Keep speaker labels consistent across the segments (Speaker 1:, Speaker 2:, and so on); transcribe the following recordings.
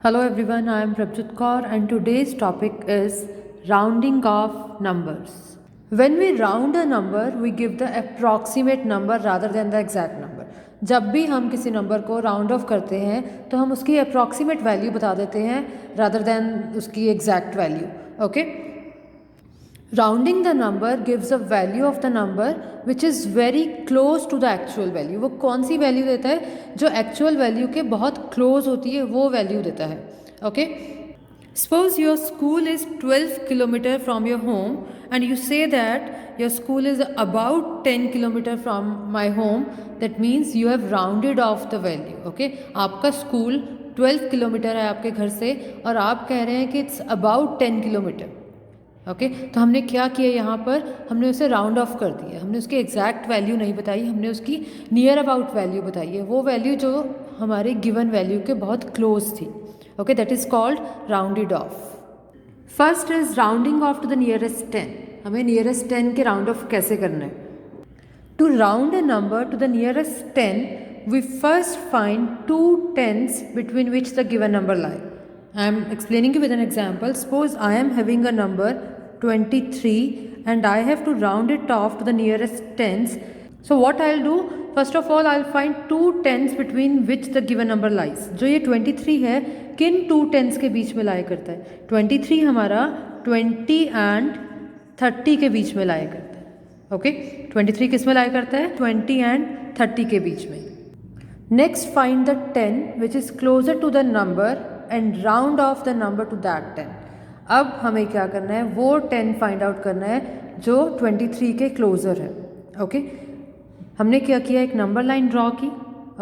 Speaker 1: Hello everyone, I am Prabjit Kaur and today's topic is rounding off numbers. When we round a number, we give the approximate number rather than the exact number. जब भी हम किसी number को round of करते हैं तो हम उसकी अप्रॉक्सीमेट वैल्यू बता देते हैं rather than उसकी exact value. Okay, rounding the number gives a value of the number which is very close to the actual value. वो कौन सी वैल्यू देता है? जो एक्चुअल वैल्यू के बहुत क्लोज होती है वो वैल्यू देता है. Okay, suppose your school is 12 kilometre from your home and you say that your school is about 10 kilometre from my home. That means you have rounded off the value. Okay, आपका school 12 kilometre है आपके घर से और आप कह रहे हैं कि इट्स अबाउट 10 किलोमीटर. ओके, तो हमने क्या किया यहाँ पर? हमने उसे राउंड ऑफ कर दिया. हमने उसकी एग्जैक्ट वैल्यू नहीं बताई, हमने उसकी नियर अबाउट वैल्यू बताई है. वो वैल्यू जो हमारे गिवन वैल्यू के बहुत क्लोज थी. Okay, that is called rounded off. First is rounding off to the nearest 10. हमें नियरेस्ट 10 के राउंड ऑफ कैसे करना है? To round a number to the nearest 10 we first find two tens between which the given number lie. I am explaining you with an example. Suppose I am having a number 23 and I have to round it off to the nearest tens. So what I'll do, first of all I'll find two tens between which the given number lies. जो ये 23 है किन two tens के बीच में lie करता है? 23 हमारा 20 and 30 के बीच में lie करता है. ओके, 23 किस में lie करता है? 20 and 30 के बीच में. Next find the 10 which is closer to the number and round off the number to that 10. अब हमें क्या करना है? वो 10 फाइंड आउट करना है जो 23 के क्लोज़र है. ओके, हमने क्या किया? एक नंबर लाइन ड्रॉ की.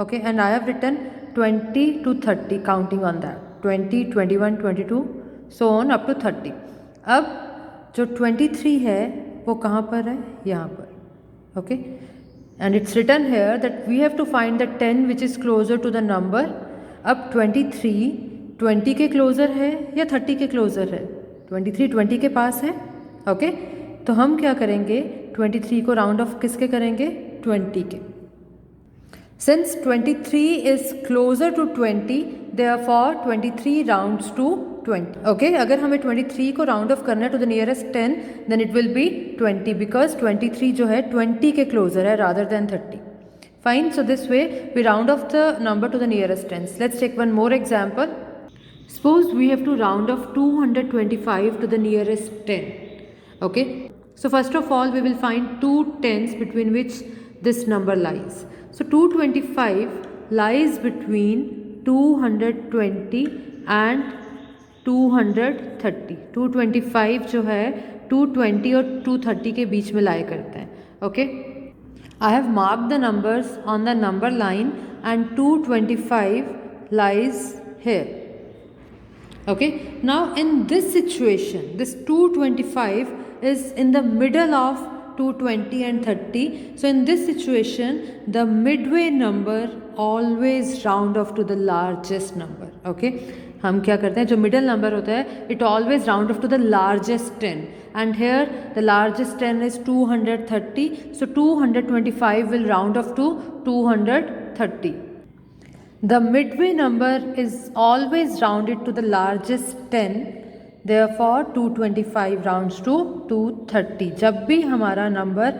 Speaker 1: Okay, and I have written 20 to 30 counting on that. 20, 21, 22 so on up to 30. अब जो 23 है वो कहाँ पर है? यहाँ पर. Okay, and it's written here that we have to find the 10 which is closer to the number. अब 23 20 के क्लोज़र है या 30 के क्लोज़र है? 23 20 के पास है. ओके, तो हम क्या करेंगे? 23 को राउंड ऑफ किसके करेंगे? 20 के. Since 23 is closer to 20, therefore 23 rounds to 20. Okay, अगर हमें 23 को राउंड ऑफ करना है to the nearest 10 then it will be 20 because 23 जो है 20 के क्लोजर है rather than 30. Fine, so this way we round off the number to the nearest tens. Let's take one more example. Suppose we have to round off 225 to the nearest 10. Okay, so first of all we will find two tens between which this number lies. So 225 lies between 220 and 230. 225 जो है 220 और 230 के बीच में लाई करता है. Okay, I have marked the numbers on the number line and 225 lies here. Okay, now in this situation this 225 is in the middle of 220 and 30. So in this situation the midway number always round off to the largest number. Okay, हम क्या करते हैं? जो middle number होता है it always round off to the largest 10 and here the largest 10 is 230. So 225 will round off to 230. The midway number is always rounded to the largest 10. Therefore 225 rounds to 230. जब भी हमारा number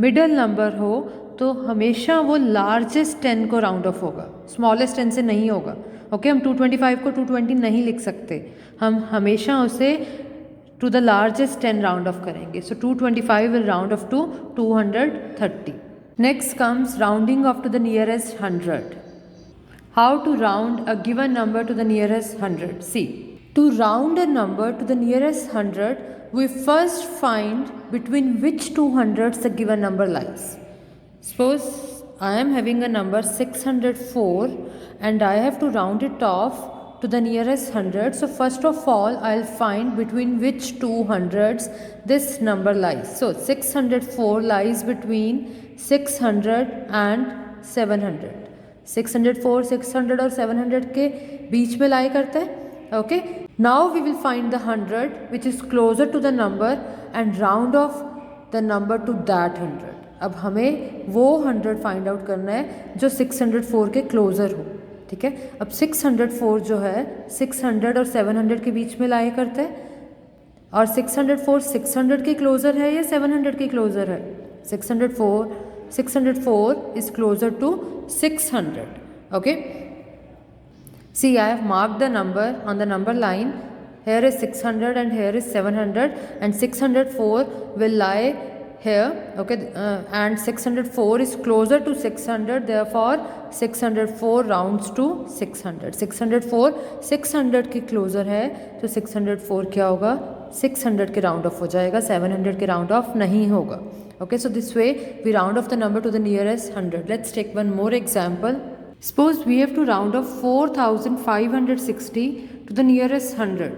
Speaker 1: middle number हो तो हमेशा वो largest 10 को round of होगा, smallest 10 से नहीं होगा. ओके, हम 225 को 220 नहीं लिख सकते, हम हमेशा उसे to the largest 10 round off करेंगे. So 225 will round off to 230. Next comes rounding off to the nearest 100. How to round a given number to the nearest 100? See, to round a number to the nearest 100, we first find between which two hundreds the given number lies. Suppose I am having a number 604 and I have to round it off to the nearest 100. So first of all, I'll find between which two hundreds this number lies. So 604 lies between 600 and 700. 604, 600 और 700 के बीच में लाई करता है. Okay, now we will find the 100 which is closer to the number and round off the number to that 100. अब हमें वो 100 find out करना है जो 604 के क्लोजर हो. ठीक है। अब 604 जो है 600 और 700 के बीच में लाया करता है, और 604 600 के क्लोज़र है या 700 के क्लोज़र है? 604 is closer to 600. Okay, see, I have marked the number on the number line. Here is 600 and here is 700, and 604 will lie here. Okay, and 604 is closer to 600, therefore 604 rounds to 600. 604 600 के closer है, तो 604 क्या होगा? 600 के round of हो जाएगा, 700 के round of नहीं होगा. Okay, so this way we round off the number to the nearest 100. Let's take one more example. Suppose we have to round off 4560 to the nearest 100.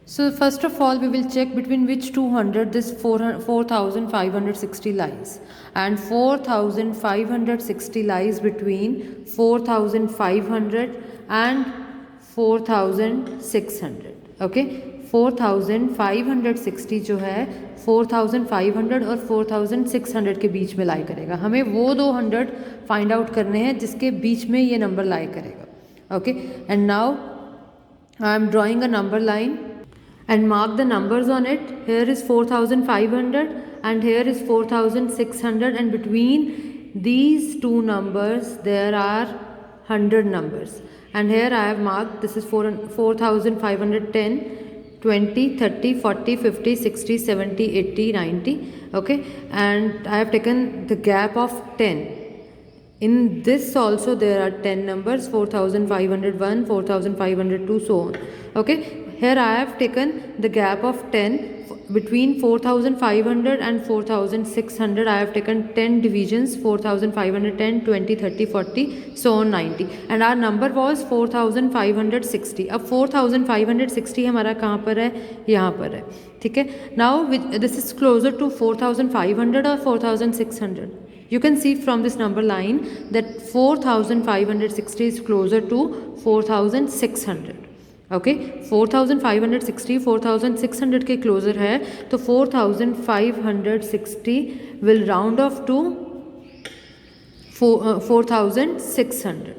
Speaker 1: So first of all we will check between which 200 this 4560 lies, and 4560 lies between 4500 and 4600. Okay, 4560 जो है 4500 और 4600 के बीच में लाई करेगा. हमें वो 200 find out करने हैं जिसके बीच में ये नंबर लाई करेगा. Okay, and now I am drawing a number line and mark the numbers on it. Here is 4500 and here is 4600, and between these two numbers there are 100 numbers, and here I have marked this is 4510, 20, 30, 40, 50, 60, 70, 80, 90. Okay, and I have taken the gap of 10. In this also there are 10 numbers, 4501, 4502, so on. Okay, here I have taken the gap of 10 between 4500 and 4600. I have taken 10 divisions, 4510, 20, 30, 40, so on 90, and our number was 4560. अब 4560 हमारा कहाँ पर है? यहाँ पर है. ठीक है. Now this is closer to 4500 or 4600. You can see from this number line that 4560 is closer to 4600. Okay, 4560 4600 के क्लोजर है, तो 4560 will round off to 4600.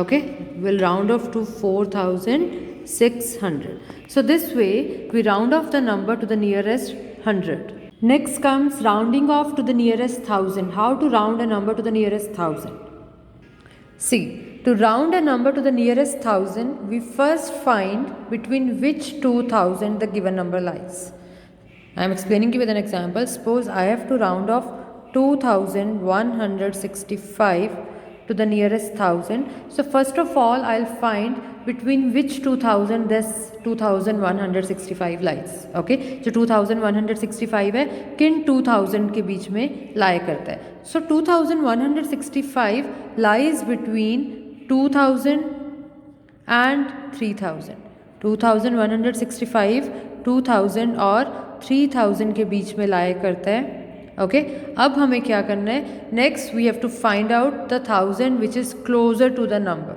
Speaker 1: Okay, will round off to 4600. So this way we round off the number to the nearest 100. Next comes rounding off to the nearest 1000. How to round a number to the nearest 1000? See, to round a number to the nearest 1000, we first find between which 2000 the given number lies. I am explaining you with an example. Suppose I have to round off 2165 to the nearest 1000. So first of all I'll find between which 2000 this 2165 lies. Okay, जो 2165 है किन 2000 के बीच में lie करता है? So 2165 lies between 2000 and 3000. 2165 2000 और 3000 के बीच में lie करता है. ओके, अब हमें क्या करना है? Next we have to find out the 1000 which is closer to the number.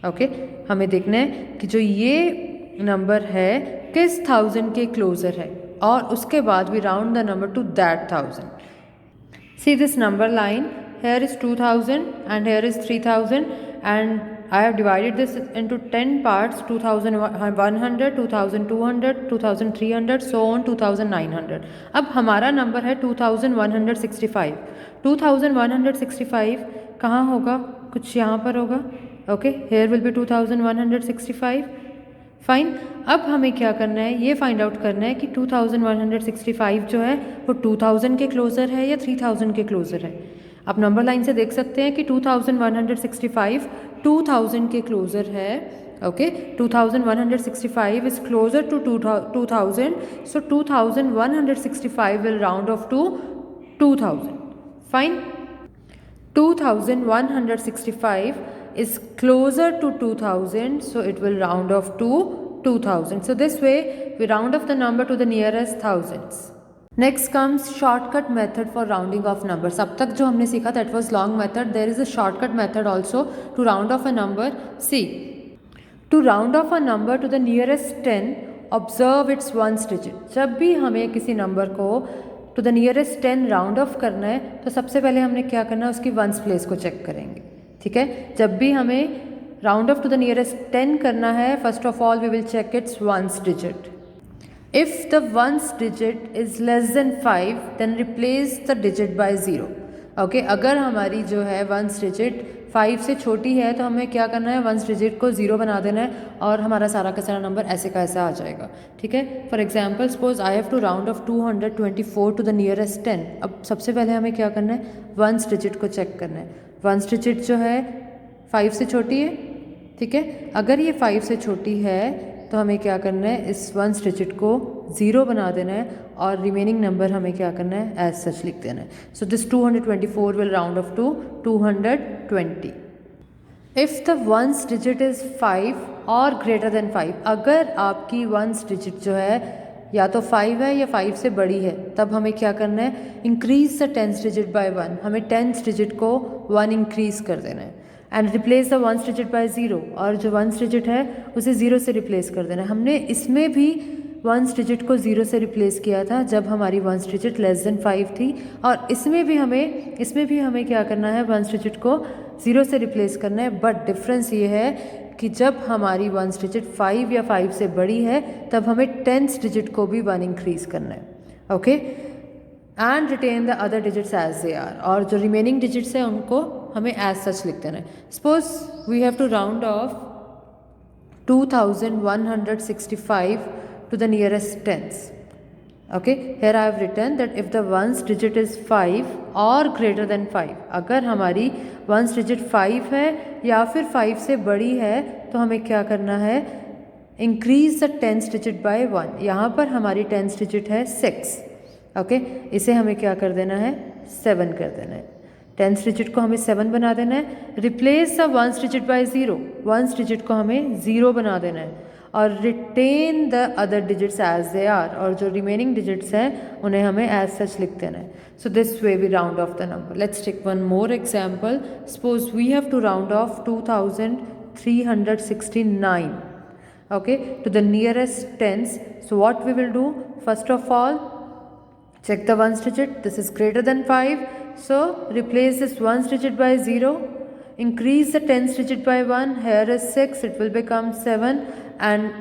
Speaker 1: Okay, हमें देखना है कि जो ये नंबर है किस 1000 के क्लोजर है, और उसके बाद we round the number to that 1000. See this number line, here is 2000 and here is 3000, and I have divided this into 10 parts, 2100, 2200, 2300, so on 2900. अब हमारा नंबर है 2165. 2165 कहाँ होगा? कुछ यहाँ पर होगा. Okay, here will be 2165. Fine. अब हमें क्या करना है? ये फाइंड आउट करना है कि 2165 जो है वो 2000 के क्लोज़र है या 3000 के क्लोज़र है. आप नंबर लाइन से देख सकते हैं कि 2165 2000 के क्लोज़र है. Okay, 2165 is closer to 2000, so 2165 will round off to 2000. Fine. 2165 is closer to 2000, so it will round off to 2000. So this way we round off the number to the nearest thousands. Next comes shortcut method for rounding off numbers. अब तक जो हमने सीखा that was long method. There is a shortcut method also to round off a number. See, to round off a number to the nearest 10, observe its ones digit. जब भी हमें किसी number को to the nearest 10 round off करना है, तो सबसे पहले हमने क्या करना है? उसकी वंस प्लेस को चेक करेंगे. ठीक है, जब भी हमें round off to the nearest 10 करना है. First of all we will check its ones digit. If the ones digit is less than 5 then replace the digit by 0. Okay अगर हमारी जो है वंस डिजिट 5 से छोटी है तो हमें क्या करना है, वंस डिजिट को 0 बना देना है और हमारा सारा का सारा नंबर ऐसे का ऐसा आ जाएगा. ठीक है. For example suppose I have to round off 224 to the nearest 10. अब सबसे पहले हमें क्या करना है, वंस डिजिट को चेक करना है. वंस डिजिट जो है 5 से छोटी है. ठीक है. अगर ये 5 से छोटी है तो हमें क्या करना है, इस वंस डिजिट को 0 बना देना है और रिमेनिंग नंबर हमें क्या करना है, एज सच लिख देना है. So this 224 will round off to 220. If the ones digit is 5 और ग्रेटर देन 5, अगर आपकी वंस डिजिट जो है या तो 5 है या 5 से बड़ी है, तब हमें क्या करना है, increase the tenth digit by 1. हमें टेंथ डिजिट को 1 इंक्रीज कर देना है. And replace the ones digit by 0, और जो वंस डिजिट है उसे 0 से रिप्लेस कर देना है. हमने इसमें भी वंस डिजिट को 0 से रिप्लेस किया था जब हमारी वंस डिजिट लेस देन 5 थी, और इसमें भी हमें क्या करना है, वंस डिजिट को 0 से रिप्लेस करना है. बट डिफरेंस ये है कि जब हमारी वंस डिजिट 5 या 5 से बड़ी है तब हमें टेंथ डिजिट को भी 1 इंक्रीज करना है. Okay. And retain the other digits as they are, और जो रिमेनिंग डिजिट्स हैं उनको हमें एज सच लिख देना है. Suppose we have to round off 2165 to the nearest tens. Okay, here I have written that if the ones digit is 5 or greater than 5, अगर हमारी ones digit 5 है या फिर 5 से बड़ी है तो हमें क्या करना है, increase the tens digit by 1. यहाँ पर हमारी tens digit है 6. ओके. इसे हमें क्या कर देना है, 7 कर देना है. टेंथ डिजिट को हमें 7 बना देना है. Replace the ones digit by 0, ones digit को हमें 0 बना देना है और retain the other digits as they are, और जो रिमेनिंग डिजिट्स हैं उन्हें हमें एज सच लिख देना है. So this way we round off the number. Let's take one more example. Suppose we have to round off 2369 okay to the nearest tens. So what we will do, first of all check the ones digit. This is greater than 5, so replace this ones digit by 0, increase the tens digit by 1. Here is 6, it will become 7, and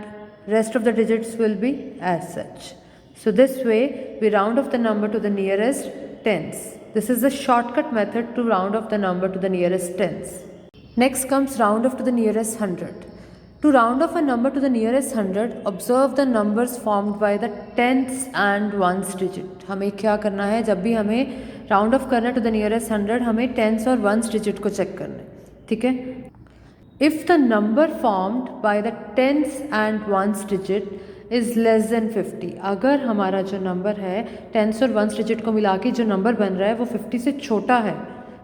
Speaker 1: rest of the digits will be as such. So this way we round off the number to the nearest tens. This is the shortcut method to round off the number to the nearest tens. Next comes round off to the nearest 100. To round off a number to the nearest 100, observe the numbers formed by the tenths and ones digit. हमें क्या करना है, जब भी हमें round off करना है to the nearest 100, हमें टेंथ्स और वंस डिजिट को चेक करना है. ठीक है. If the number formed by the tens and ones digit is less than 50, अगर हमारा जो नंबर है टेंथ्स और वंस डिजिट को मिला के जो नंबर बन रहा है वो 50 से छोटा है,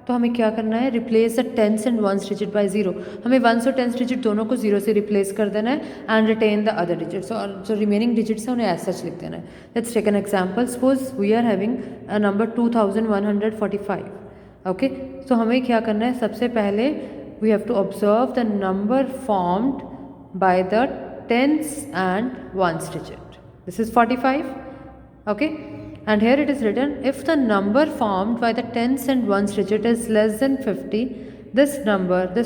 Speaker 1: तो हमें क्या करना है, replace the tens and ones digit by 0. हमें वंस और टेंथ्स डिजिट दोनों को 0 से रिप्लेस कर देना है and retain the other digits, और जो रिमेनिंग डिजिट्स हैं उन्हें एज सच लिख देना है. Let's take an example. Suppose we are having a number 2145. Okay. So हमें क्या करना है, सबसे पहले we have to observe the number formed by the tens and ones digit. This is 45. Okay. And here it is written, if the number formed by the tenths and ones digit is less than 50, this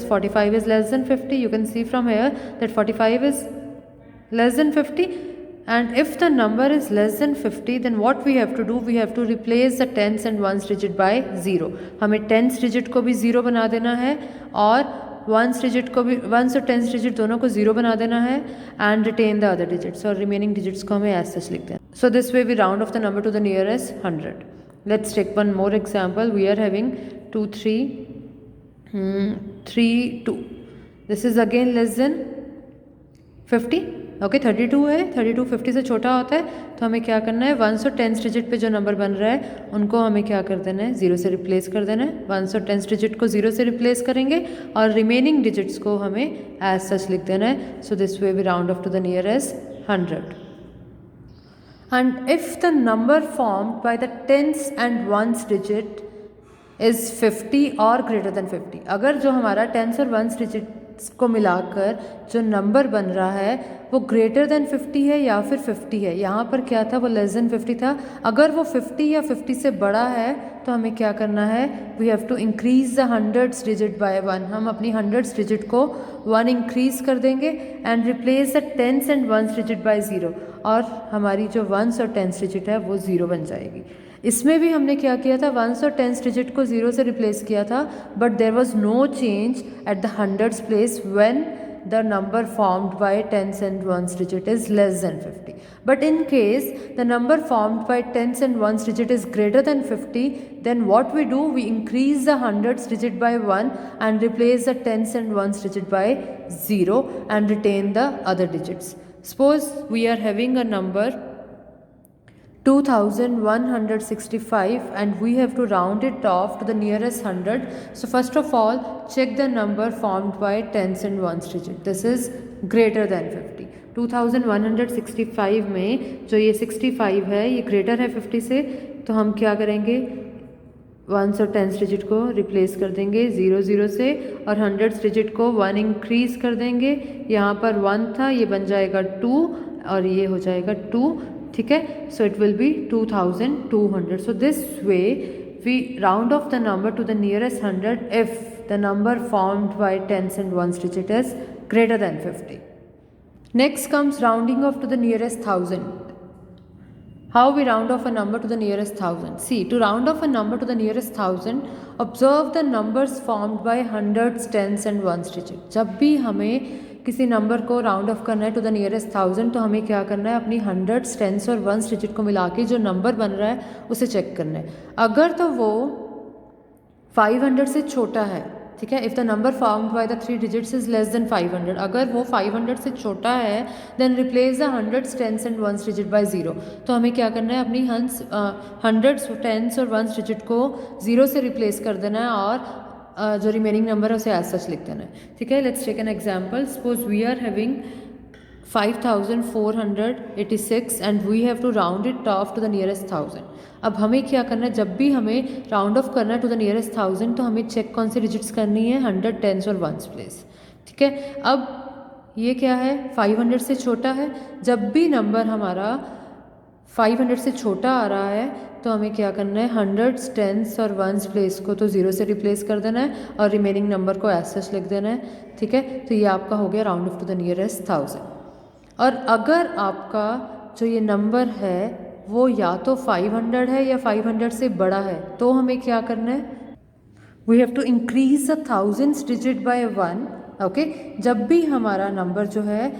Speaker 1: 45 is less than 50. You can see from here that 45 is less than 50. And if the number is less than 50, then what we have to do, we have to replace the tenths and ones digit by 0. हमें tenths digit को भी 0 बना देना है और ones digit को भी, once और टेंथ डिजिट दोनों को 0 बना देना है and retain the other digits, और रिमेनिंग डिजिट्स को हमें एज सच लिखते हैं. So this way we round off the number to the nearest 100. Let's take one more example. We are having 2332. This is again less than 50. Okay. 32 है. 32 50 से छोटा होता है, तो हमें क्या करना है, वंस और टेंथ डिजिट पे जो नंबर बन रहा है उनको हमें क्या कर देना है, 0 से रिप्लेस कर देना है. वंस और टेंथ डिजिट को 0 से रिप्लेस करेंगे और रिमेनिंग डिजिट्स को हमें एज सच लिख देना है. So this way we round off to the nearest 100. And if the number formed by the tens and ones digit is 50 और ग्रेटर देन 50, अगर जो हमारा टेंथ्स और वंस डिजिट को मिलाकर जो नंबर बन रहा है वो ग्रेटर देन 50 है या फिर 50 है। यहाँ पर क्या था, वो लेस देन 50 था। अगर वो 50 या 50 से बड़ा है तो हमें क्या करना है, we have to increase the hundreds digit by 1। हम अपनी हंड्रेड्स डिजिट को 1 इंक्रीज कर देंगे and replace the tens and ones digit by 0, और हमारी जो वंस और टेंस डिजिट है वो 0 बन जाएगी। इसमें भी हमने क्या किया था, वंस और टेंस डिजिट को 0 से रिप्लेस किया था, but there was no change at the hundreds place when the number formed by tens and ones digit is less than 50. But in case the number formed by tens and ones digit is greater than 50, then what we do, we increase the hundreds digit by 1 and replace the tens and ones digit by 0 and retain the other digits. Suppose we are having a number 2165 and we have to round it off to the nearest hundred. So first of all, check the number formed by tens and ones digit. This is greater than 50. 2165 में जो ये 65 है ये greater है 50 से, तो हम क्या करेंगे, वंस और टेंस डिजिट को रिप्लेस कर देंगे 0 से और हंड्रेड्स डिजिट को 1 इंक्रीज कर देंगे। यहाँ पर 1 था, ये बन जाएगा 2 और ये हो जाएगा 2, ठीक है। So it will be 2200. So this way we round off the number to the nearest 100 if the number formed by tens and ones digit is greater than 50. Next comes rounding off to the nearest 1000. How we round off a number to the nearest 1000? See, to round off a number to the nearest 1000, observe the numbers formed by hundreds, tens and ones digit. जब भी हमें किसी number को round off करना है to the nearest 1000, तो हमें क्या करना है, अपनी हंड्रेड्स, टेंस और वंस डिजिट को मिला के जो नंबर बन रहा है उसे चेक करना है। अगर तो वो 500 से छोटा है, ठीक है, if the number formed by the 3 digits is less than 500, अगर वो 500 से छोटा है then replace the hundreds, tens and ones digit by 0। तो हमें क्या करना है, अपनी हंड्रेड्स, टेंस और वंस डिजिट को 0 से रिप्लेस कर देना है और जो रिमेनिंग नंबर है उसे एज सच लिख देना है, ठीक है। Let's take an example. Suppose we are having 5486 and we have to round it off to the nearest 1000. अब हमें क्या करना है, जब भी हमें राउंड ऑफ करना है टू द नियरेस्ट 1000 तो हमें चेक कौन सी डिजिट्स करनी है, 100, टेंस और वंस प्लेस, ठीक है। अब ये क्या है, 500 से छोटा है। जब भी नंबर हमारा 500 से छोटा आ रहा है तो हमें क्या करना है, हंड्रेड्स, टेंस और वंस प्लेस को तो 0 से रिप्लेस कर देना है और रिमेनिंग नंबर को एज सच लिख देना है, ठीक है। तो ये आपका हो गया round off to the nearest 1000. और अगर आपका जो ये नंबर है वो या तो 500 है या 500 से बड़ा है, तो हमें क्या करना है, we have to increase the thousands digit by 1, okay. जब भी हमारा नंबर जो है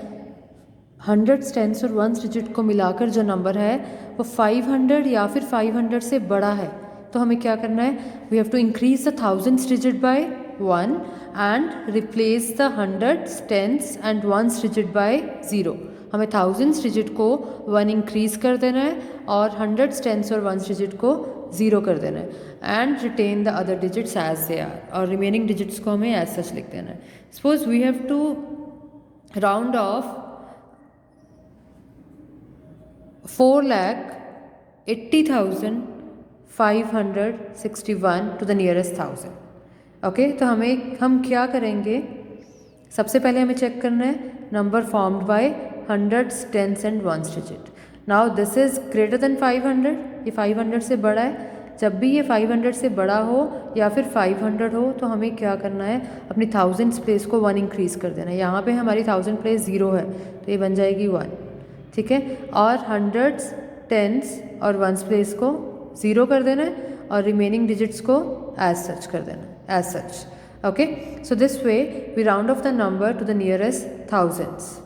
Speaker 1: हंड्रेड्स, टेंस और वंस डिजिट को मिलाकर जो नंबर है वो 500 या फिर 500 से बड़ा है, तो हमें क्या करना है, we have to increase the thousands digit by 1 and replace the hundreds, tens and ones digit by 0. हमें थाउजेंड्स डिजिट को 1 इंक्रीज कर देना है और हंड्रेड्स, टेंस और वंस डिजिट को 0 कर देना है and retain the other digits as they are, और रिमेनिंग डिजिट्स को हमें एज सच लिख देना है. Suppose we have to round off 4,80,561 to the nearest 1000. Okay, तो हम क्या करेंगे, सबसे पहले हमें चेक करना है number formed by hundreds, tens and ones digit. Now this is greater than 500, ये 500 से बड़ा है. जब भी ये 500 से बड़ा हो या फिर 500 हो तो हमें क्या करना है, अपनी थाउजेंड्स प्लेस को 1 इंक्रीज़ कर देना है. यहाँ पे हमारी 1000 प्लेस 0 है तो ये बन जाएगी 1, ठीक है. और हंड्रेड्स, टेंस और वंस प्लेस को 0 कर देना है और रिमेनिंग डिजिट्स को एज सच कर देना है, as such. Okay, so this way we round off the number to the nearest thousands.